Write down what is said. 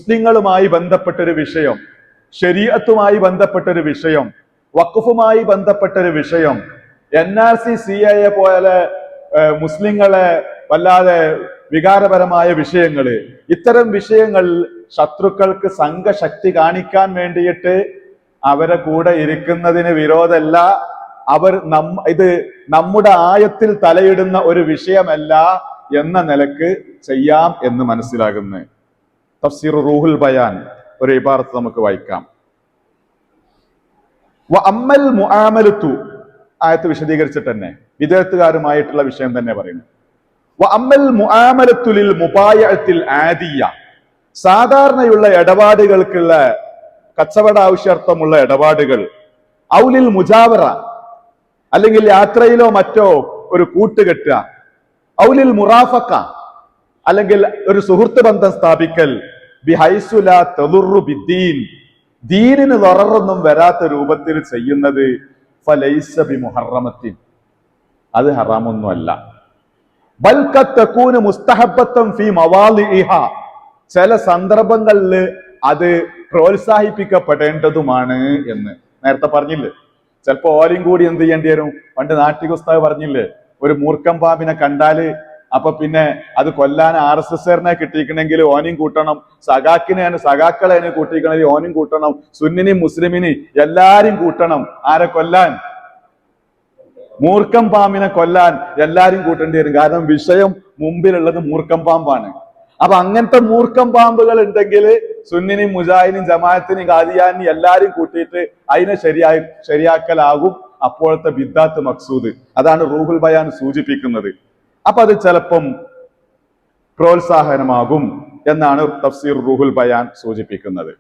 മുസ്ലിങ്ങളുമായി ബന്ധപ്പെട്ടൊരു വിഷയം, ശരീഅത്തുമായി ബന്ധപ്പെട്ടൊരു വിഷയം, വഖഫുമായി ബന്ധപ്പെട്ടൊരു വിഷയം, NRC CAA പോലെ മുസ്ലിങ്ങളെ വല്ലാതെ വികാരപരമായ വിഷയങ്ങള്, ഇത്തരം വിഷയങ്ങൾ ശത്രുക്കൾക്ക് സംഘശക്തി കാണിക്കാൻ വേണ്ടിയിട്ട് അവരെ കൂടെ ഇരിക്കുന്നതിന് വിരോധമല്ല. അവർ ഇത് നമ്മുടെ ആയത്തിൽ തലയിടുന്ന ഒരു വിഷയമല്ല എന്ന നിലക്ക് ചെയ്യാം എന്ന് മനസ്സിലാകുന്നു. തഫ്സീർ റൂഹുൽ ബയാൻ ഒരു ഇബാറത്ത് നമുക്ക് വായിക്കാം. അമ്മൽ മുആമലത്തു, ആയത്ത് വിശദീകരിച്ചിട്ട് തന്നെ വിദേഹത്തുകാരുമായിട്ടുള്ള വിഷയം തന്നെ പറയുന്നു. അമ്മൽ മുആമലത്തു ലിൽ മുബായഅത്തിൽ ആദിയ, സാധാരണയുള്ള ഇടപാടുകൾക്കുള്ള കച്ചവട ആവശ്യാർത്ഥമുള്ള ഇടപാടുകൾ, ഔലിൽ മുജാവറ, അല്ലെങ്കിൽ യാത്രയിലോ മറ്റോ ഒരു കൂട്ടുകെട്ടുക, ഔലിൽ മുറാഫക്ക, അല്ലെങ്കിൽ ഒരു സുഹൃത്ത് ബന്ധം സ്ഥാപിക്കൽ, ബിഹൈസു ലാ തദുറു ബിദ്ദീൻ, ദീനിന് ദററൊന്നും വരാത്ത രൂപത്തിൽ ചെയ്യുന്നത്, ഫലൈസ ബിമുഹറമത്തിൻ, അത് ഹറാമൊന്നുമല്ല. ബൽ ഖദ് തകൂന മുസ്തഹബ്ബത്തൻ ഫീ മവാളിഇഹ, ചില സന്ദർഭങ്ങളിൽ അത് പ്രോത്സാഹിപ്പിക്കപ്പെടേണ്ടതുമാണ് എന്ന് നേരത്തെ പറഞ്ഞില്ലേ. ചിലപ്പോ ഓലയും കൂടി എന്ത് ചെയ്യേണ്ടി വരും? പണ്ട് നാട്ടിക ഉസ്താദ് പറഞ്ഞില്ലേ, ഒരു മൂർഖം പാമ്പിനെ കണ്ടാല് അപ്പൊ പിന്നെ അത് കൊല്ലാൻ RSSനെ കിട്ടിയിരിക്കണമെങ്കിൽ ഓനെയും കൂട്ടണം, സഖാക്കളെ കൂട്ടിയിരിക്കണമെങ്കിൽ ഓനും കൂട്ടണം, സുന്നിനെയും മുസ്ലിമിനെയും എല്ലാരും കൂട്ടണം. ആരെ കൊല്ലാൻ? മൂർഖം പാമ്പിനെ കൊല്ലാൻ എല്ലാരും കൂട്ടേണ്ടി വരും. കാരണം വിഷയം മുമ്പിലുള്ളത് മൂർഖം പാമ്പാണ്. അപ്പൊ അങ്ങനത്തെ മൂർഖം പാമ്പുകൾ ഉണ്ടെങ്കിൽ സുന്നിനെയും മുജാഹിദിനെയും ജമാഅത്തിനെയും ഖാദിയാനെയും എല്ലാരും കൂട്ടിയിട്ട് അതിനെ ശരിയാക്കലാകും അപ്പോഴത്തെ ബിദ്ദാത്ത് മഖ്സൂദ്. അതാണ് റൂഹുൽ ബയാൻ സൂചിപ്പിക്കുന്നത്. അപ്പൊ അത് ചിലപ്പം പ്രോത്സാഹനമാകും എന്നാണ് തഫ്സീർ റൂഹുൽ ബയാൻ സൂചിപ്പിക്കുന്നത്.